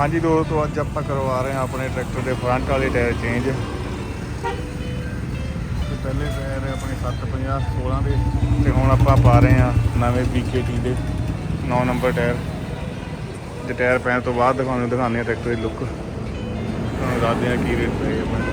ਹਾਂਜੀ ਦੋਸਤੋ, ਅੱਜ ਆਪਾਂ ਕਰਵਾ ਰਹੇ ਹਾਂ ਆਪਣੇ ਟਰੈਕਟਰ ਦੇ ਫਰੰਟ ਵਾਲੇ ਟਾਇਰ ਚੇਂਜ। ਤੇ ਪਹਿਲੇ ਟਾਇਰ ਆਪਣੇ 750 16 ਦੇ, ਤੇ ਹੁਣ ਆਪਾਂ ਪਾ ਰਹੇ ਹਾਂ ਨਵੇਂ BKT ਦੇ 9 ਨੰਬਰ ਟਾਇਰ। ਤੇ ਟਾਇਰ ਪੈਣ ਤੋਂ ਬਾਅਦ ਦਿਖਾਉਂਦੇ ਹਾਂ ਟਰੈਕਟਰ ਦੀ ਲੁੱਕ, ਤੁਹਾਨੂੰ ਦੱਸਦੇ ਹਾਂ ਕੀ ਰੇਟ ਪਏ ਆਪਣੇ।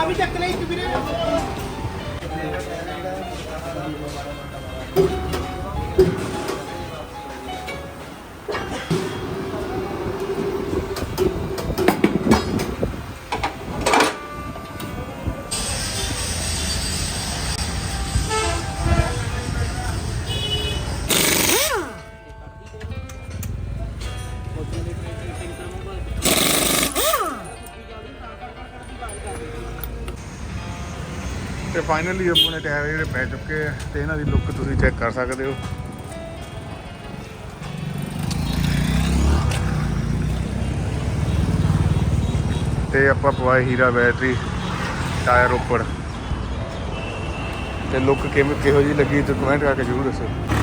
भी चक ले ਵੀਰੇ। ਤੇ ਫਾਈਨਲੀ ਆਪਣੇ ਟਾਇਰ ਜਿਹੜੇ ਪੈ ਚੁੱਕੇ ਆ, ਤੇ ਇਹਨਾਂ ਦੀ ਲੁੱਕ ਤੁਸੀਂ ਚੈੱਕ ਕਰ ਸਕਦੇ ਹੋ। ਤੇ ਆਪਾਂ ਪਵਾਏ ਹੀਰਾ ਬੈਟਰੀ ਟਾਇਰ ਉੱਪਰ, ਤੇ ਲੁੱਕ ਕਿਹੋ ਜਿਹੀ ਲੱਗੀ ਤੇ ਕਮੈਂਟ ਕਰਕੇ ਜ਼ਰੂਰ ਦੱਸੋ।